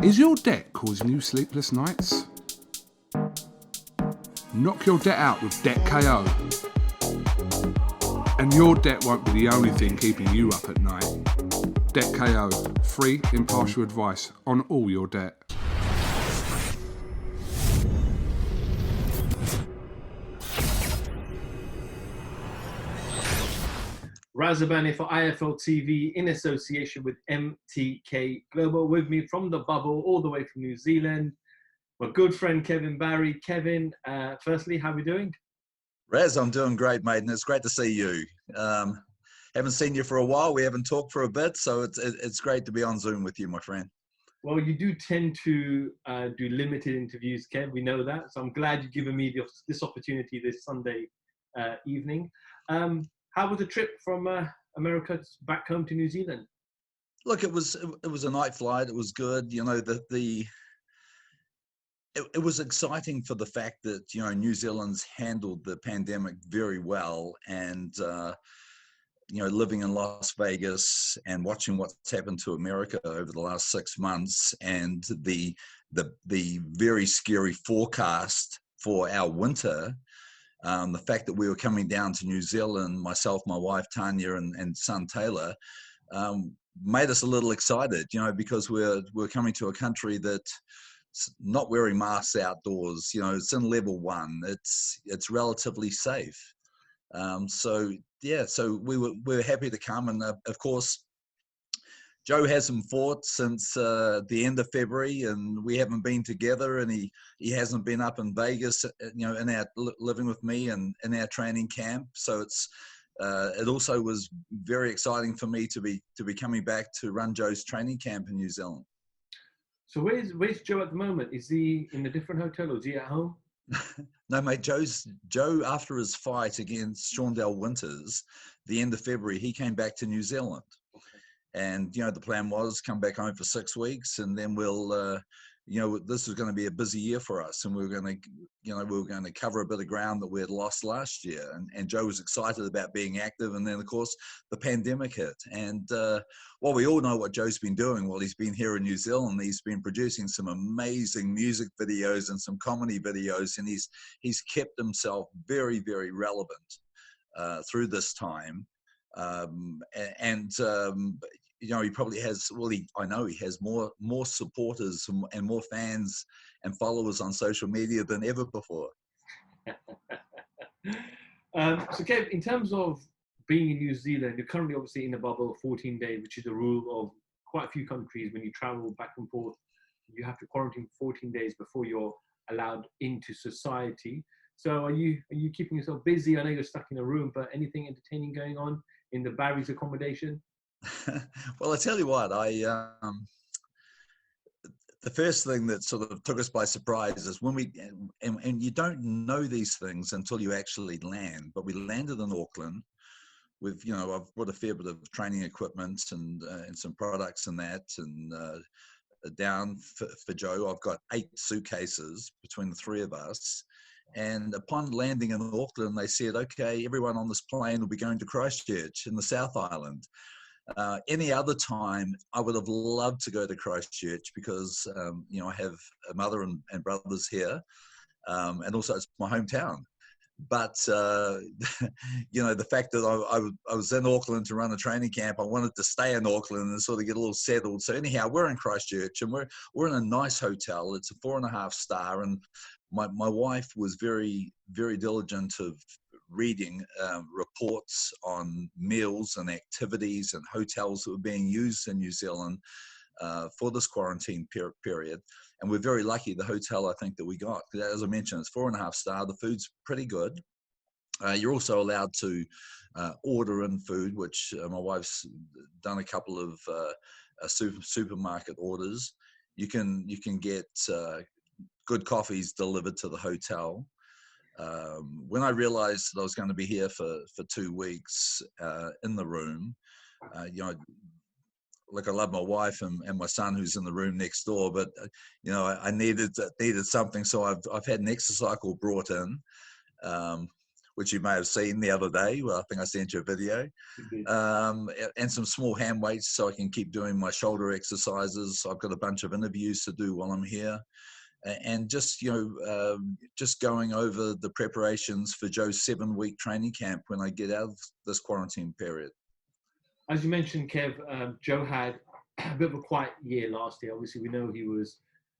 Is your debt causing you sleepless nights? Knock your debt out with Debt KO. And your debt won't be the only thing keeping you up at night. Debt KO, free, impartial advice on all your debt. Razabani for IFL TV in association with MTK Global. With me from the bubble, all the way from New Zealand, my good friend Kevin Barry. Kevin, firstly, how are we doing? Raz, I'm doing great, mate, and it's great to see you. Haven't seen you for a while. We haven't talked for a bit, so it's great to be on Zoom with you, my friend. Well, you do tend to do limited interviews, Kev. We know that, so I'm glad you've given me this opportunity this Sunday evening. How was the trip from America back home to New Zealand? Look, it was a night flight. It was good. You know, it was exciting for the fact that, you know, New Zealand's handled the pandemic very well, and you know, living in Las Vegas and watching what's happened to America over the last 6 months, and the very scary forecast for our winter. The fact that we were coming down to New Zealand, myself, my wife Tanya, and son Taylor, made us a little excited, you know, because we're coming to a country that's not wearing masks outdoors. You know, it's in level 1. It's relatively safe. So we were happy to come, and of course, Joe hasn't fought since the end of February, and we haven't been together, and he hasn't been up in Vegas, you know, in our living with me and in our training camp. So it also was very exciting for me to be coming back to run Joe's training camp in New Zealand. So where's Joe at the moment? Is he in a different hotel or is he at home? No, mate, Joe, after his fight against Shaundell Winters, the end of February, he came back to New Zealand. And, you know, the plan was come back home for 6 weeks, and then we'll, you know, this was going to be a busy year for us, and we were going to cover a bit of ground that we had lost last year. And Joe was excited about being active, and then of course the pandemic hit. And well, we all know what Joe's been doing while he's been here in New Zealand. He's been producing some amazing music videos and some comedy videos, and he's kept himself very, very relevant through this time. You know, he probably has, well, I know he has more supporters and more fans and followers on social media than ever before. So Kev, in terms of being in New Zealand, you're currently obviously in a bubble of 14 days, which is a rule of quite a few countries. When you travel back and forth, you have to quarantine 14 days before you're allowed into society. So are you keeping yourself busy? I know you're stuck in a room, but anything entertaining going on in the Barry's accommodation? Well, I tell you what, the first thing that sort of took us by surprise is when and you don't know these things until you actually land, but we landed in Auckland with, you know, I've brought a fair bit of training equipment and some products and that, and down for Joe. I've got 8 suitcases between the 3 of us. And upon landing in Auckland, they said, okay, everyone on this plane will be going to Christchurch in the South Island. Any other time, I would have loved to go to Christchurch because, you know, I have a mother and brothers here, and also it's my hometown. But, you know, the fact that I was in Auckland to run a training camp, I wanted to stay in Auckland and sort of get a little settled. So anyhow, we're in Christchurch, and we're in a nice hotel. It's a 4.5 star, and my wife was very, very diligent of reading reports on meals and activities and hotels that were being used in New Zealand for this quarantine period. And we're very lucky, the hotel I think that we got, as I mentioned, it's 4.5 star, the food's pretty good. You're also allowed to order in food, which my wife's done a couple of supermarket orders. You can get good coffees delivered to the hotel. When I realized that I was going to be here for 2 weeks in the room, you know, look, I love my wife and my son who's in the room next door, but you know, I needed something, so I've had an exercycle brought in. which you may have seen the other day. Well, I think I sent you a video. And some small hand weights so I can keep doing my shoulder exercises. I've got a bunch of interviews to do while I'm here. And just, just going over the preparations for Joe's 7-week training camp when I get out of this quarantine period. As you mentioned, Kev, Joe had a bit of a quiet year last year. Obviously, we know he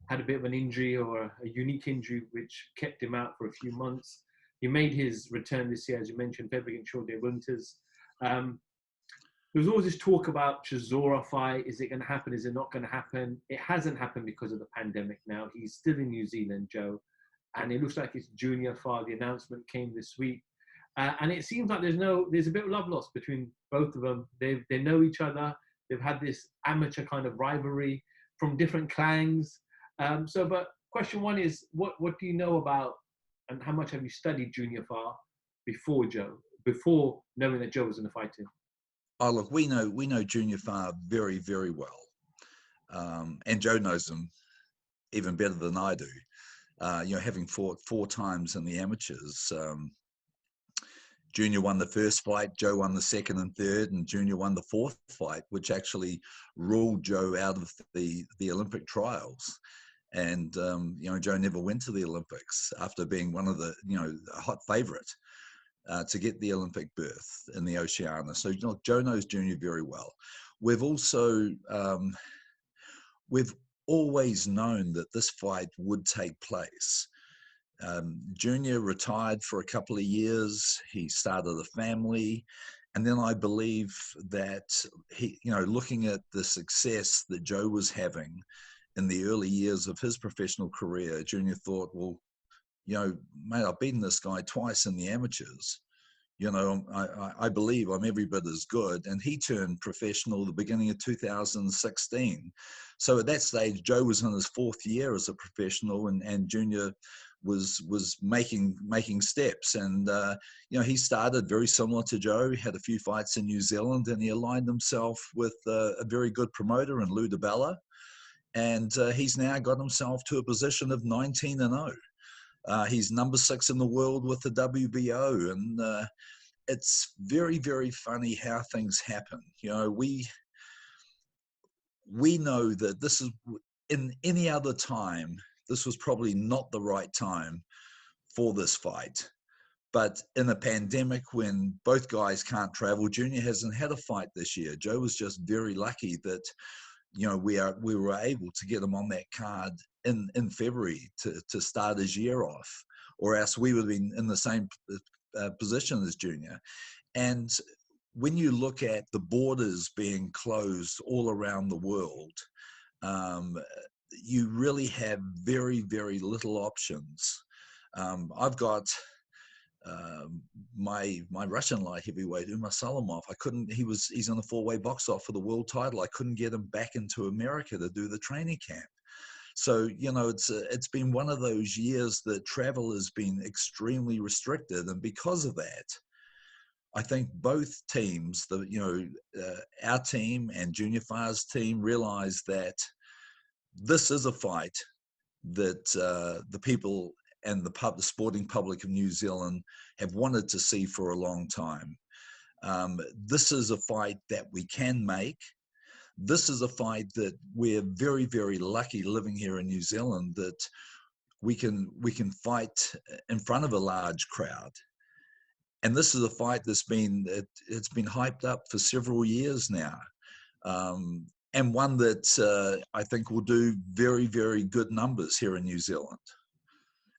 had a bit of an injury, or a unique injury, which kept him out for a few months. He made his return this year, as you mentioned, February and Short Day Winters. There was always this talk about Chisora fight. Is it going to happen? Is it not going to happen? It hasn't happened because of the pandemic now. He's still in New Zealand, Joe. And it looks like it's junior fight. The announcement came this week. And it seems like there's a bit of love lost between both of them. They know each other. They've had this amateur kind of rivalry from different clans. But question one is, what do you know about, and how much have you studied Junior Far before knowing that Joe was going to fight him? Oh, look, we know Junior Far very, very well. And Joe knows him even better than I do. Having fought 4 times in the amateurs, Junior won the first fight, Joe won the second and third, and Junior won the 4th fight, which actually ruled Joe out of the Olympic trials. And, Joe never went to the Olympics after being one of the, a hot favorite to get the Olympic berth in the Oceania. So, Joe knows Junior very well. We've also, we've always known that this fight would take place. Junior retired for a couple of years. He started a family. And then I believe that he, looking at the success that Joe was having in the early years of his professional career, Junior thought, well, mate, I've beaten this guy twice in the amateurs. I believe I'm every bit as good. And he turned professional at the beginning of 2016. So at that stage, Joe was in his 4th year as a professional, and Junior was making steps. And, he started very similar to Joe. He had a few fights in New Zealand, and he aligned himself with a very good promoter in Lou DiBella. And he's now got himself to a position of 19-0. He's number 6 in the world with the WBO. And it's very, very funny how things happen. We know that this is, in any other time, this was probably not the right time for this fight. But in a pandemic when both guys can't travel, Junior hasn't had a fight this year. Joe was just very lucky that, we were able to get him on that card in February to start his year off, or else we would have been in the same position as Junior. And when you look at the borders being closed all around the world, you really have very, very little options. I've got my Russian light heavyweight, Umar Salamov. He's on the 4-way box off for the world title. I couldn't get him back into America to do the training camp. So, it's been one of those years that travel has been extremely restricted. And because of that, I think both teams, our team and Junior Far's team, realized that this is a fight that the people and the sporting public of New Zealand have wanted to see for a long time. This is a fight that we can make. This is a fight that we're very, very lucky living here in New Zealand that we can fight in front of a large crowd. And this is a fight that's been hyped up for several years now. And one that I think will do very, very good numbers here in New Zealand.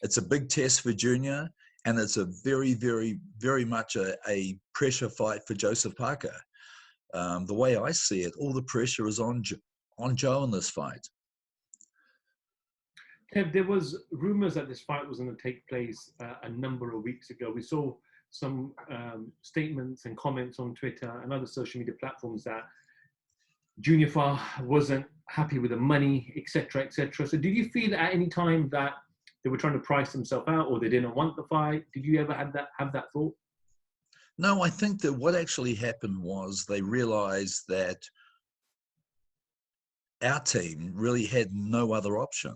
It's a big test for Junior, and it's a very, very, very much a pressure fight for Joseph Parker. The way I see it, all the pressure is on Joe in this fight. Kev, there was rumours that this fight was going to take place a number of weeks ago. We saw some statements and comments on Twitter and other social media platforms that Junior Far wasn't happy with the money, etc., etc. So did you feel at any time that they were trying to price themselves out, or they didn't want the fight? Did you ever have that thought? No, I think that what actually happened was they realized that our team really had no other option.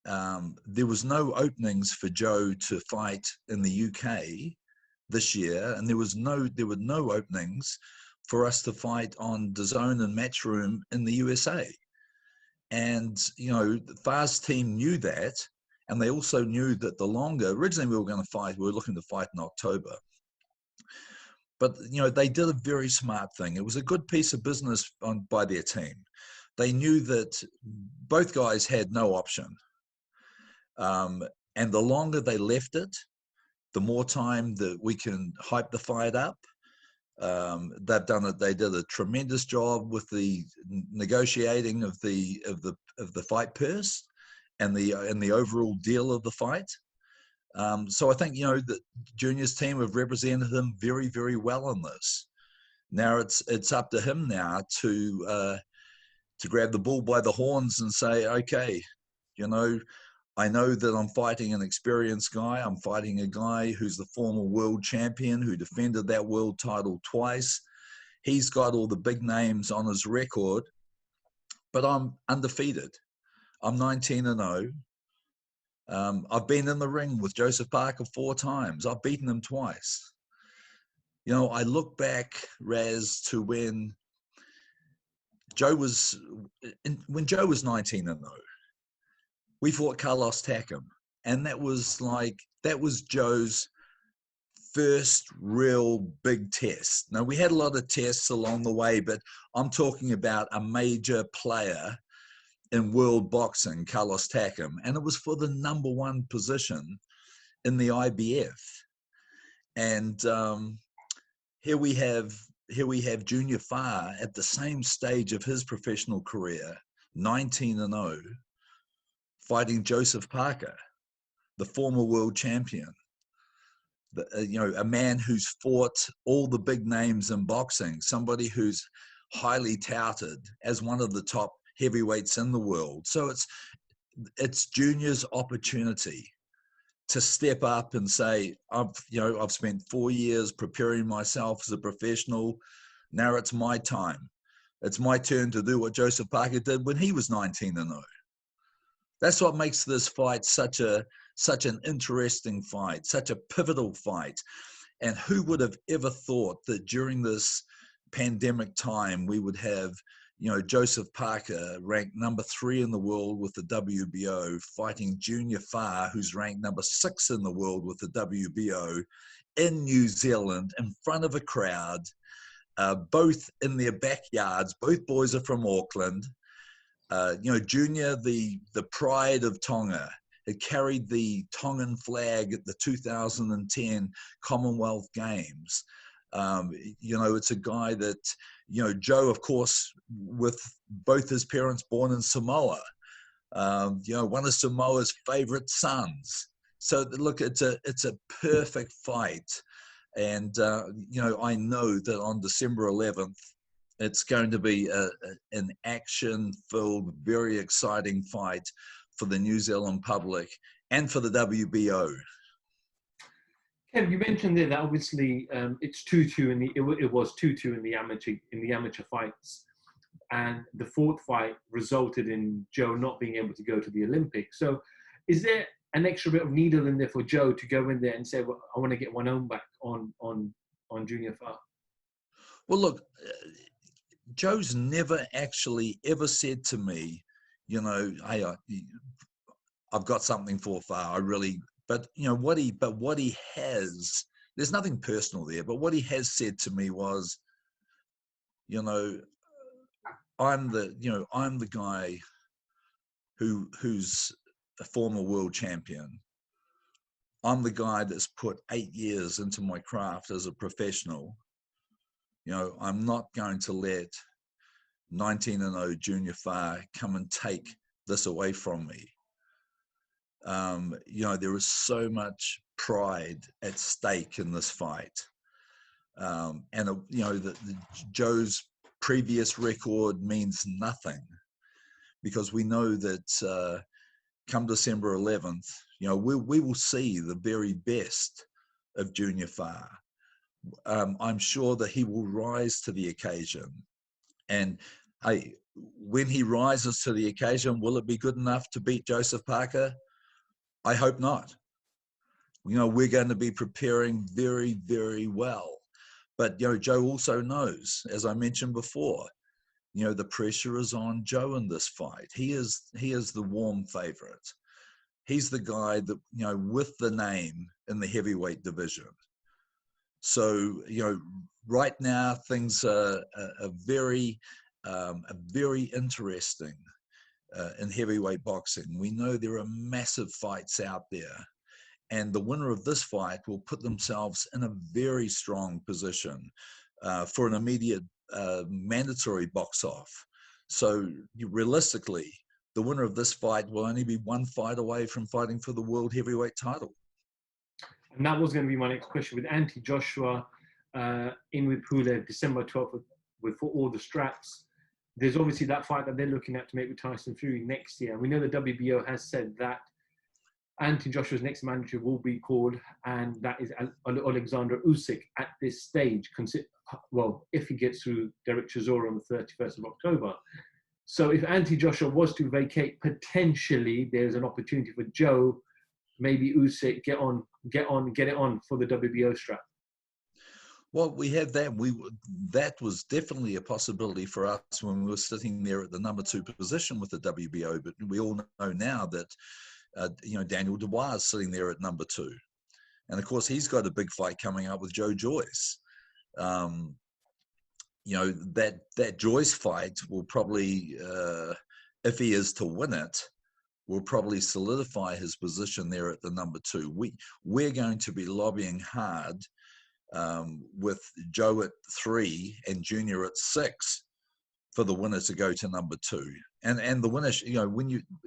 there was no openings for Joe to fight in the UK this year, and there were no openings for us to fight on DAZN and Matchroom in the USA. And the Fast team knew that, and they also knew that originally we were looking to fight in October. But they did a very smart thing. It was a good piece of business by their team. They knew that both guys had no option. And the longer they left it, the more time that we can hype the fight up. They did a tremendous job with the negotiating of the fight purse and the overall deal of the fight. So I think that Junior's team have represented him very, very well in this. Now it's up to him now to grab the bull by the horns and say, okay, I know that I'm fighting an experienced guy. I'm fighting a guy who's the former world champion who defended that world title twice. He's got all the big names on his record, but I'm undefeated. I'm 19-0. I've been in the ring with Joseph Parker 4 times. I've beaten him twice. I look back, Raz, to when Joe was 19-0. We fought Carlos Takam, and that was Joe's first real big test. Now, we had a lot of tests along the way, but I'm talking about a major player in world boxing, Carlos Takam, and it was for the #1 position in the IBF. And here we have Junior Farr at the same stage of his professional career, 19-0. Fighting Joseph Parker, the former world champion, a man who's fought all the big names in boxing, somebody who's highly touted as one of the top heavyweights in the world. So it's Junior's opportunity to step up and say, I've spent 4 years preparing myself as a professional. Now it's my time. It's my turn to do what Joseph Parker did when he was 19-0. That's what makes this fight such an interesting fight, such a pivotal fight. And who would have ever thought that during this pandemic time, we would have, Joseph Parker ranked #3 in the world with the WBO, fighting Junior Farr, who's ranked #6 in the world with the WBO, in New Zealand, in front of a crowd, both in their backyards. Both boys are from Auckland. Junior, the pride of Tonga, had carried the Tongan flag at the 2010 Commonwealth Games. It's a guy that, Joe, of course, with both his parents born in Samoa, one of Samoa's favorite sons. So look, it's a perfect fight. And, I know that on December 11th, it's going to be an action-filled, very exciting fight for the New Zealand public and for the WBO. Kev, you mentioned there that obviously it's 2-2 it was 2-2 in the amateur fights, and the 4th fight resulted in Joe not being able to go to the Olympics. So, is there an extra bit of needle in there for Joe to go in there and say, well, I want to get one own back on Junior Farr? Well, look. Joe's never actually ever said to me, hey, I've got something for Farr. But what he has, there's nothing personal there. But what he has said to me was, I'm the guy who's a former world champion. I'm the guy that's put 8 years into my craft as a professional. I'm not going to let 19-0 Junior Farr come and take this away from me. There is so much pride at stake in this fight. Joe's previous record means nothing, because we know that come December 11th, we will see the very best of Junior Farr. I'm sure that he will rise to the occasion. And when he rises to the occasion, will it be good enough to beat Joseph Parker? I hope not. We're going to be preparing very, very well. But, Joe also knows, as I mentioned before, the pressure is on Joe in this fight. He is the warm favorite. He's the guy that, with the name in the heavyweight division. So, right now things are very interesting in heavyweight boxing. We know there are massive fights out there, and the winner of this fight will put themselves in a very strong position for an immediate mandatory box off. So realistically, the winner of this fight will only be one fight away from fighting for the world heavyweight title. And that was going to be my next question. With Anti Joshua in with Pulev, December 12th, for all the straps, there's obviously that fight that they're looking at to make with Tyson Fury next year. And we know the WBO has said that Anti Joshua's next manager will be called, and that is Alexander Usyk at this stage. Well, if he gets through Derek Chisora on the 31st of October. So if Anti Joshua was to vacate, potentially there's an opportunity for Joe, maybe Usyk, get it on for the WBO strap. Well, we had that. That was definitely a possibility for us when we were sitting there at the number 2 position with the WBO. But we all know now that Daniel Dubois is sitting there at number 2, and of course he's got a big fight coming up with Joe Joyce. That Joyce fight will probably, if he is to win it, will probably solidify his position there at the number 2. We're going to be lobbying hard with Joe at 3 and Junior at 6 for the winner to go to number 2. And the winner,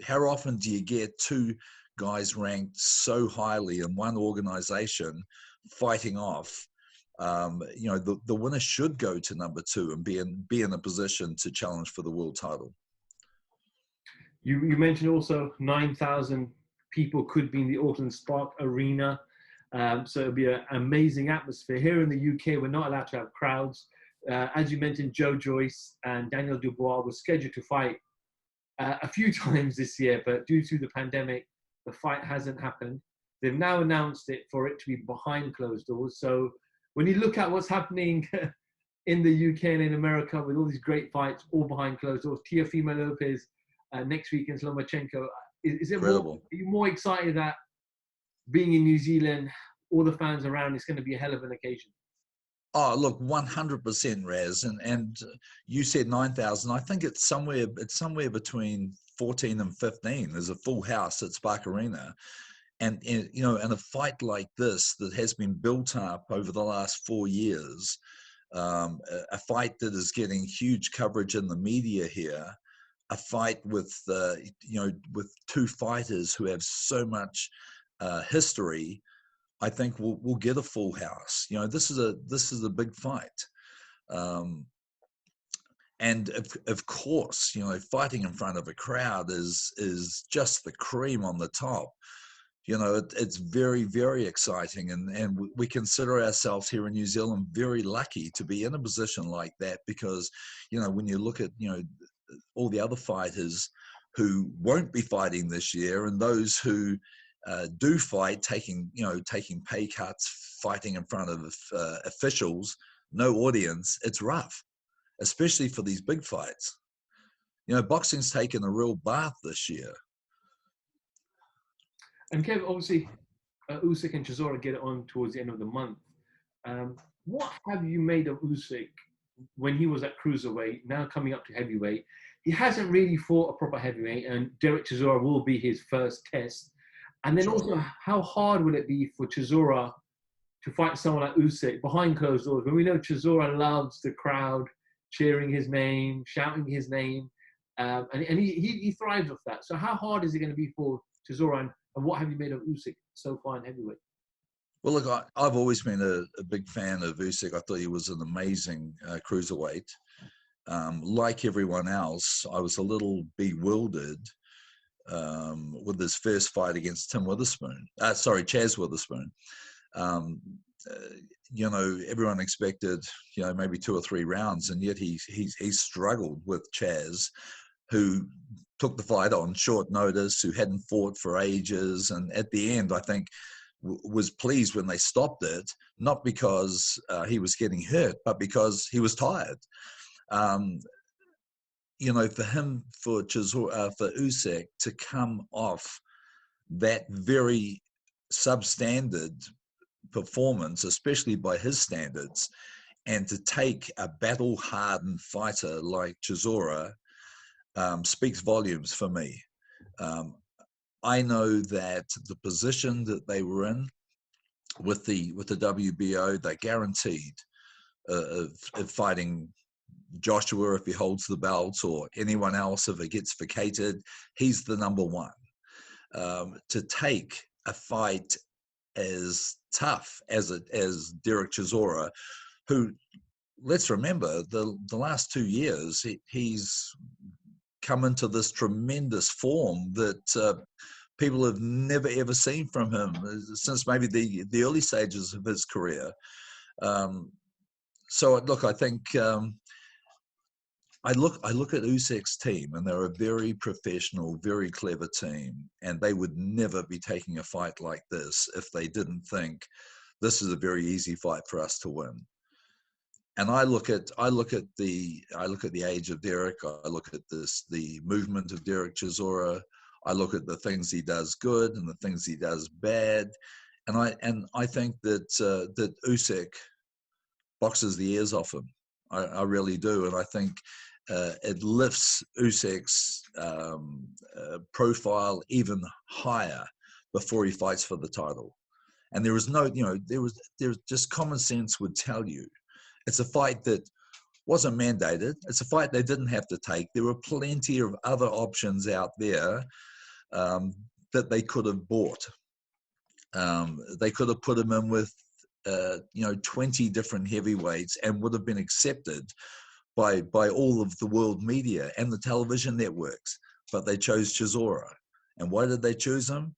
how often do you get 2 guys ranked so highly in one organization fighting off? The winner should go to number 2 and be in a position to challenge for the world title. You mentioned also 9,000 people could be in the Auckland Spark Arena. So it'll be an amazing atmosphere. Here in the UK, we're not allowed to have crowds. As you mentioned, Joe Joyce and Daniel Dubois were scheduled to fight a few times this year, but due to the pandemic, the fight hasn't happened. They've now announced it for it to be behind closed doors. So when you look at what's happening in the UK and in America with all these great fights, all behind closed doors, Teofimo Lopez next week against Lomachenko, is it incredible? Are you more excited that being in New Zealand, all the fans around, it's going to be a hell of an occasion? Oh, look, 100%, Raz, and you said 9,000. I think it's somewhere between 14 and 15. There's a full house at Spark Arena, and in a fight like this that has been built up over the last 4 years, a fight that is getting huge coverage in the media here, a fight with with 2 fighters who have so much history. I think we'll get a full house. This is a big fight, and of course, fighting in front of a crowd is just the cream on the top. It's very, very exciting, and we consider ourselves here in New Zealand very lucky to be in a position like that, because when you look at all the other fighters who won't be fighting this year, and those who do fight, taking pay cuts, fighting in front of officials, no audience, it's rough, especially for these big fights. Boxing's taken a real bath this year. And Kev, obviously, Usyk and Chisora get it on towards the end of the month. What have you made of Usyk when he was at cruiserweight, now coming up to heavyweight? He hasn't really fought a proper heavyweight, and Derek Chisora will be his first test. And then also, how hard will it be for Chisora to fight someone like Usyk behind closed doors, when we know Chisora loves the crowd cheering his name, shouting his name, and he thrives off that. So how hard is it going to be for Chisora, and what have you made of Usyk so far in heavyweight? Well, look, I've always been a big fan of Usyk. I thought he was an amazing cruiserweight. Like everyone else, I was a little bewildered with his first fight against Chaz Witherspoon. you know, everyone expected, you know, maybe 2 or 3 rounds, and yet he's struggled with Chaz, who took the fight on short notice, who hadn't fought for ages, and at the end, I think, was pleased when they stopped it, not because he was getting hurt, but because he was tired. You know, for him, for Chisora, for Usyk to come off that very substandard performance, especially by his standards, and to take a battle-hardened fighter like Chisora speaks volumes for me. I know that the position that they were in with the WBO, they're guaranteed of fighting Joshua if he holds the belt, or anyone else if it gets vacated. He's the number one. To take a fight as tough as Derek Chisora, who, let's remember, the last 2 years he's come into this tremendous form that people have never ever seen from him since maybe the early stages of his career. So look, I think I look at Usyk's team, and they're a very professional, very clever team, and they would never be taking a fight like this if they didn't think this is a very easy fight for us to win. And I look at the age of Derek. I look at the movement of Derek Chisora. I look at the things he does good and the things he does bad, and I think that that Usyk boxes the ears off him. I really do, and I think it lifts Usyk's profile even higher before he fights for the title. And there is no, you know, there's just common sense would tell you it's a fight that wasn't mandated. It's a fight they didn't have to take. There were plenty of other options out there that they could have bought. They could have put him in with, 20 different heavyweights and would have been accepted by all of the world media and the television networks. But they chose Chisora. And why did they choose him?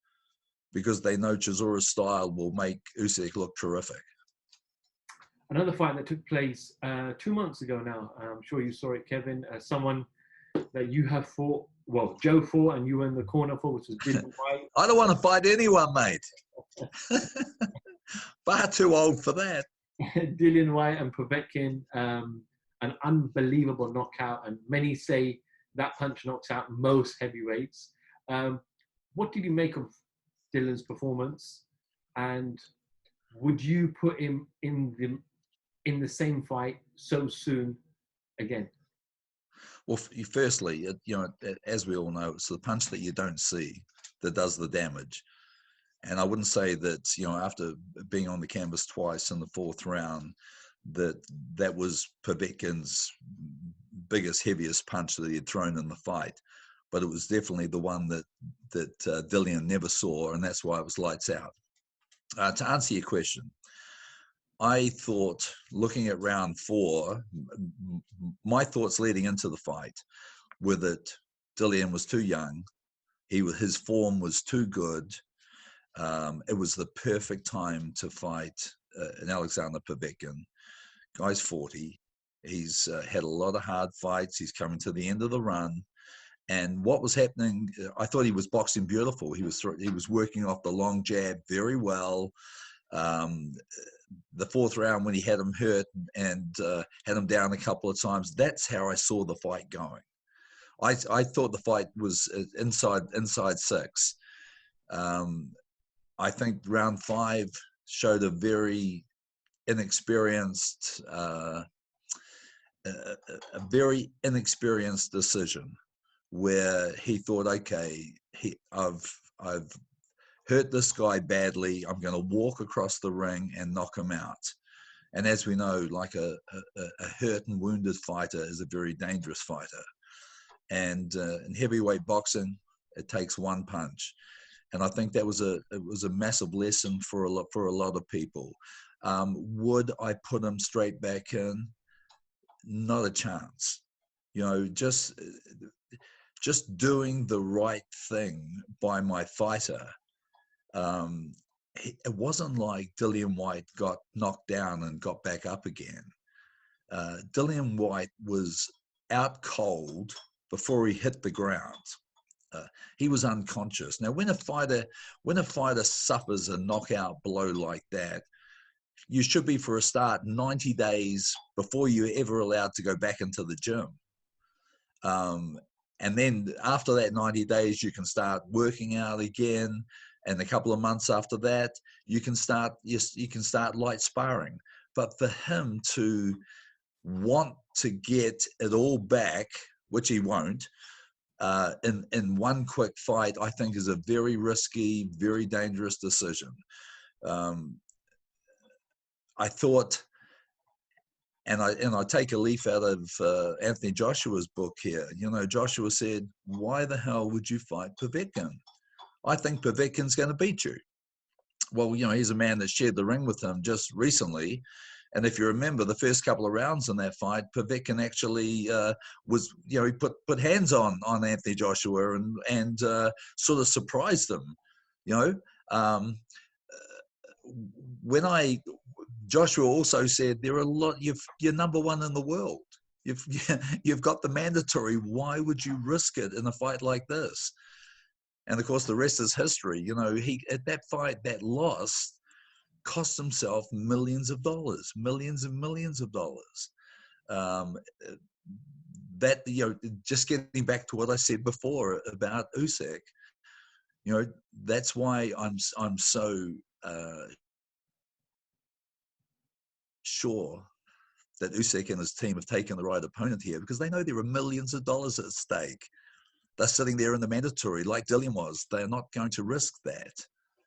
Because they know Chisora's style will make Usyk look terrific. Another fight that took place 2 months ago now. I'm sure you saw it, Kevin. Someone that you have fought, well, Joe fought and you were in the corner for, which was Dillian Whyte. I don't want to fight anyone, mate. Far too old for that. Dillian Whyte and Povetkin, an unbelievable knockout. And many say that punch knocks out most heavyweights. What did you make of Dillian's performance? And would you put him in the same fight so soon again? Well, firstly, as we all know, it's the punch that you don't see that does the damage. And I wouldn't say that, after being on the canvas twice in the 4th round, that was Povetkin's biggest, heaviest punch that he had thrown in the fight. But it was definitely the one that Dillian never saw, and that's why it was lights out. To answer your question, I thought, looking at round 4, my thoughts leading into the fight were that Dillian was too young. His form was too good. It was the perfect time to fight an Alexander Povetkin. Guy's 40. He's had a lot of hard fights. He's coming to the end of the run. And what was happening, I thought he was boxing beautiful. He was working off the long jab very well. The 4th round, when he had him hurt and had him down a couple of times, that's how I saw the fight going. I thought the fight was inside 6. I think round 5 showed a very inexperienced, decision, where he thought, okay, I've hurt this guy badly. I'm going to walk across the ring and knock him out. And as we know, like a hurt and wounded fighter is a very dangerous fighter. And in heavyweight boxing, it takes one punch. And I think that was a massive lesson for a lot of people. Would I put him straight back in? Not a chance. Just doing the right thing by my fighter it wasn't like Dillian Whyte got knocked down and got back up again. Dillian Whyte was out cold before he hit the ground. He was unconscious. Now, when a fighter suffers a knockout blow like that, you should be, for a start, 90 days before you're ever allowed to go back into the gym. And then after that 90 days, you can start working out again. And a couple of months after that, you can start light sparring. But for him to want to get it all back, which he won't, in one quick fight, I think is a very risky, very dangerous decision. I thought, and I take a leaf out of Anthony Joshua's book here. You know, Joshua said, "Why the hell would you fight Povetkin? I think Povetkin's going to beat you." Well, you know, he's a man that shared the ring with him just recently. And if you remember the first couple of rounds in that fight, Povetkin actually was, you know, he put hands on Anthony Joshua and sort of surprised him, you know. Joshua also said, there are a lot, you're number one in the world. You've got the mandatory. Why would you risk it in a fight like this? And of course, the rest is history. You know, at that fight, that loss cost himself millions and millions of dollars. That, you know, just getting back to what I said before about Usyk, you know, that's why I'm so sure that Usyk and his team have taken the right opponent here, because they know there are millions of dollars at stake. They're sitting there in the mandatory like Dillian was. They're not going to risk that.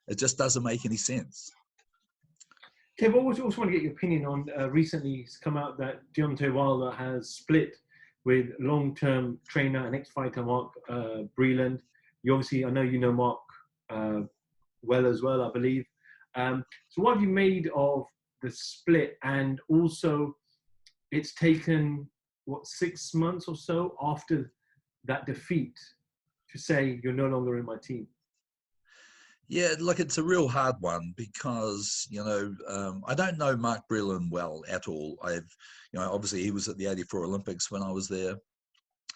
It just doesn't make any sense. Kev, I also want to get your opinion on, recently it's come out that Deontay Wilder has split with long-term trainer and ex-fighter Mark Breland. I know you know Mark well as well, I believe. So what have you made of the split? And also, it's taken, 6 months or so after that defeat to say you're no longer in my team. Yeah, look, it's a real hard one because, you know, I don't know Mark Breland well at all. Obviously he was at the '84 Olympics when I was there.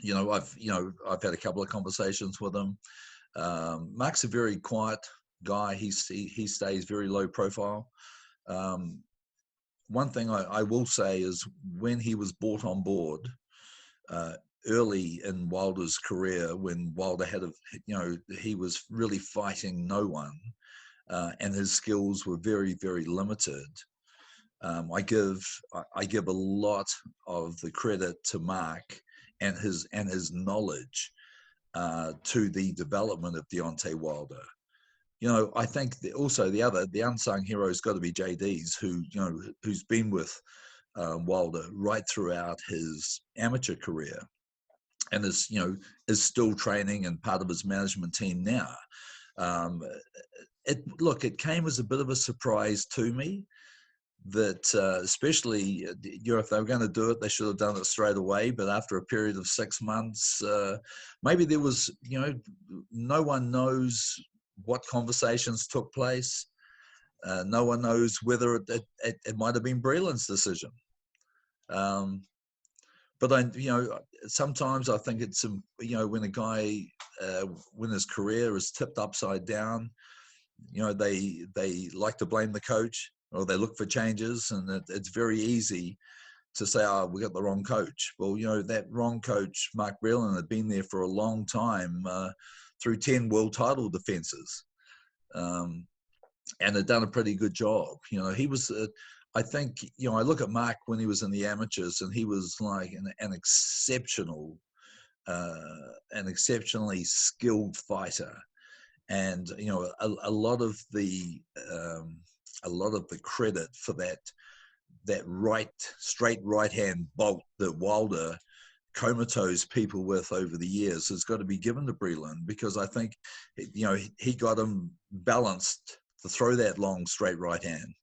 I've had a couple of conversations with him. Mark's a very quiet guy. He stays very low profile. One thing I will say is when he was brought on board, early in Wilder's career, when Wilder he was really fighting no one, and his skills were very, very limited. I give a lot of the credit to Mark and his knowledge to the development of Deontay Wilder. You know, I think also the unsung hero has got to be JD's, who's been with Wilder right throughout his amateur career, and is still training and part of his management team now. It came as a bit of a surprise to me that, especially, if they were going to do it, they should have done it straight away. But after a period of 6 months, maybe there was, no one knows what conversations took place. No one knows whether it might have been Breland's decision. But sometimes I think it's, when a guy, when his career is tipped upside down, they like to blame the coach, or they look for changes, and it's very easy to say, "Oh, we got the wrong coach." Well, that wrong coach, Mark Breland, had been there for a long time, through 10 world title defenses, and had done a pretty good job. He was. I think, I look at Mark when he was in the amateurs, and he was like an exceptionally skilled fighter. And, a lot of the credit for that straight right hand bolt that Wilder comatose people with over the years has got to be given to Breland, because I think, he got him balanced to throw that long straight right hand.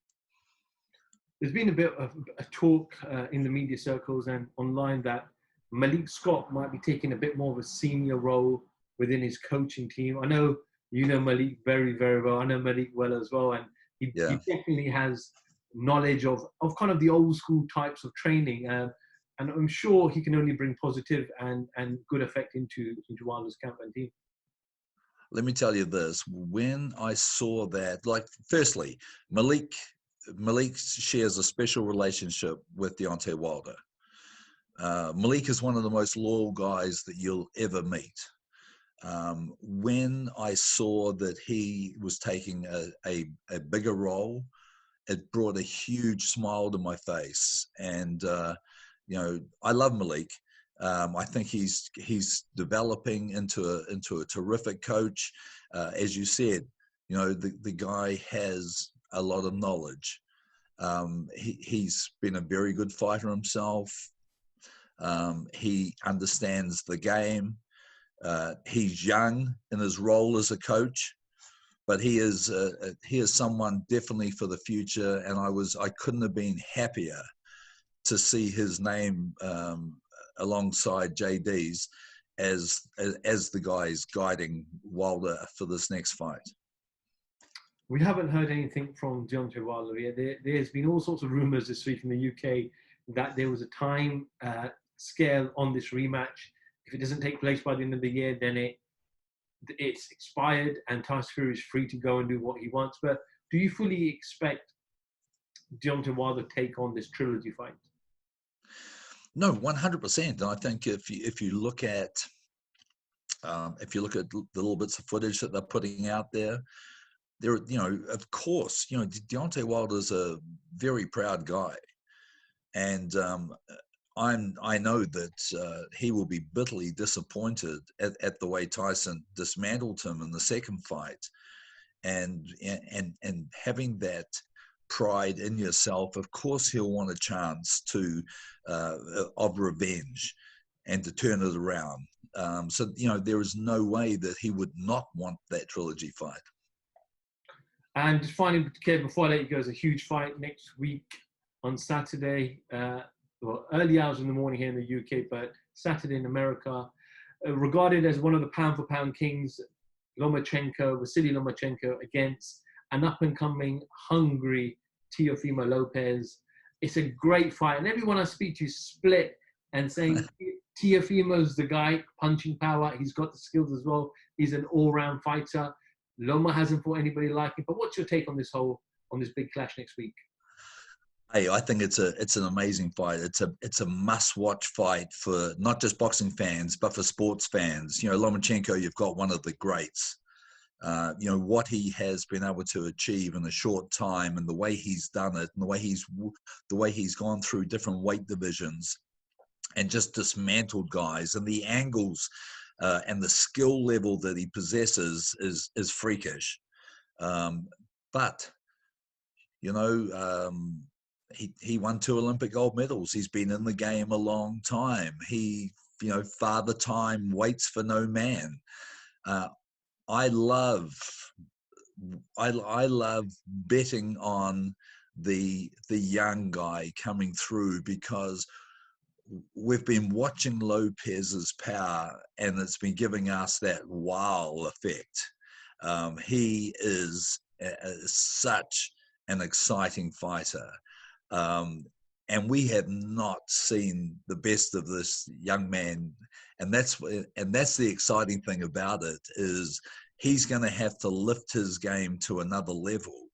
There's been a bit of a talk in the media circles and online that Malik Scott might be taking a bit more of a senior role within his coaching team. I know you know Malik very, very well. I know Malik well as well. And He Yeah. definitely has knowledge of kind of the old school types of training. And I'm sure he can only bring positive and good effect into Wilder's camp and team. Let me tell you this: when I saw that, like, firstly, Malik shares a special relationship with Deontay Wilder. Malik is one of the most loyal guys that you'll ever meet. When I saw that he was taking a bigger role, it brought a huge smile to my face. And you know, I love Malik. I think he's developing into a terrific coach. As you said, you know, the guy has a lot of knowledge. He's been a very good fighter himself. He understands the game. He's young in his role as a coach, but he is someone definitely for the future. And I couldn't have been happier to see his name alongside JD's as the guys guiding Wilder for this next fight. We haven't heard anything from Deontay Wilder yet. There's been all sorts of rumours this week in the UK that there was a time scale on this rematch. If it doesn't take place by the end of the year, then it's expired and Tyson Fury is free to go and do what he wants. But do you fully expect Deontay Wilder to take on this trilogy fight? No, 100%. And I think if you look at the little bits of footage that they're putting out there, you know, of course, you know, Deontay Wilder's a very proud guy, and I know that he will be bitterly disappointed at the way Tyson dismantled him in the second fight, and having that pride in yourself, of course he'll want a chance of revenge and to turn it around. So, you know, there is no way that he would not want that trilogy fight. And just finally, Kev, before I let you go, there's a huge fight next week on Saturday, well, early hours in the morning here in the UK, but Saturday in America, regarded as one of the pound-for-pound kings, Vasily Lomachenko, against an up-and-coming, hungry Teofimo Lopez. It's a great fight, and everyone I speak to split and saying Teofimo's the guy, punching power. He's got the skills as well. He's an all-round fighter. Loma hasn't fought anybody like him. But what's your take on this big clash next week? Hey, I think it's an amazing fight. It's a must-watch fight for not just boxing fans, but for sports fans. You know, Lomachenko, you've got one of the greats. You know, what he has been able to achieve in a short time, and the way he's done it, and the way he's gone through different weight divisions and just dismantled guys, and the angles and the skill level that he possesses is freakish. But you know, he won 2 Olympic gold medals. He's been in the game a long time. You know, father time waits for no man. I love betting on the young guy coming through, because we've been watching Lopez's power, and it's been giving us that wow effect. He is such an exciting fighter. And we have not seen the best of this young man, and that's the exciting thing about it, is he's going to have to lift his game to another level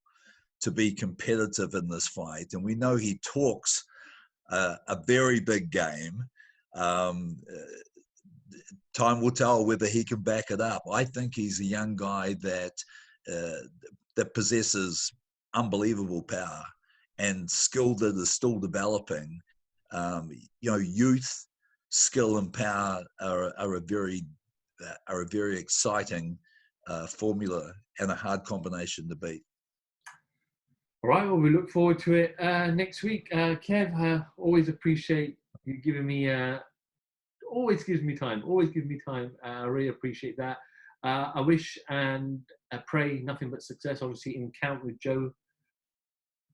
to be competitive in this fight. And we know he talks a very big game. Time will tell whether he can back it up. I think he's a young guy that possesses unbelievable power and skill that is still developing. You know, youth, skill, and power are a very exciting formula and a hard combination to beat. All right, well, we look forward to it next week. Kev, always appreciate you giving me, always gives me time. I really appreciate that. I wish and I pray nothing but success, obviously, in camp with Joe.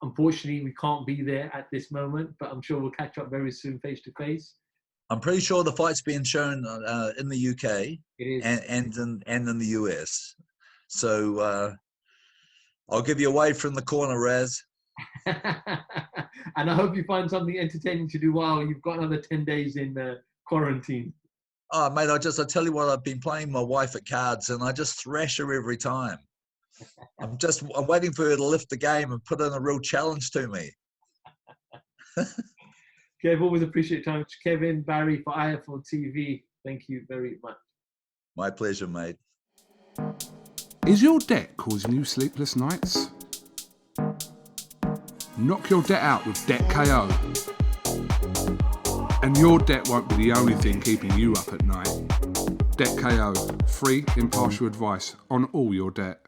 Unfortunately, we can't be there at this moment, but I'm sure we'll catch up very soon, face to face. I'm pretty sure the fight's being shown in the UK it is. and in the US. So I'll give you away from the corner, Raz. And I hope you find something entertaining to do while you've got another 10 days in quarantine. Oh, mate, I tell you what, I've been playing my wife at cards and I just thrash her every time. I'm waiting for her to lift the game and put in a real challenge to me. Kev, always appreciate your time. Kevin, Barry for IFL TV. Thank you very much. My pleasure, mate. Is your debt causing you sleepless nights? Knock your debt out with Debt KO. And your debt won't be the only thing keeping you up at night. Debt KO, free, impartial advice on all your debt.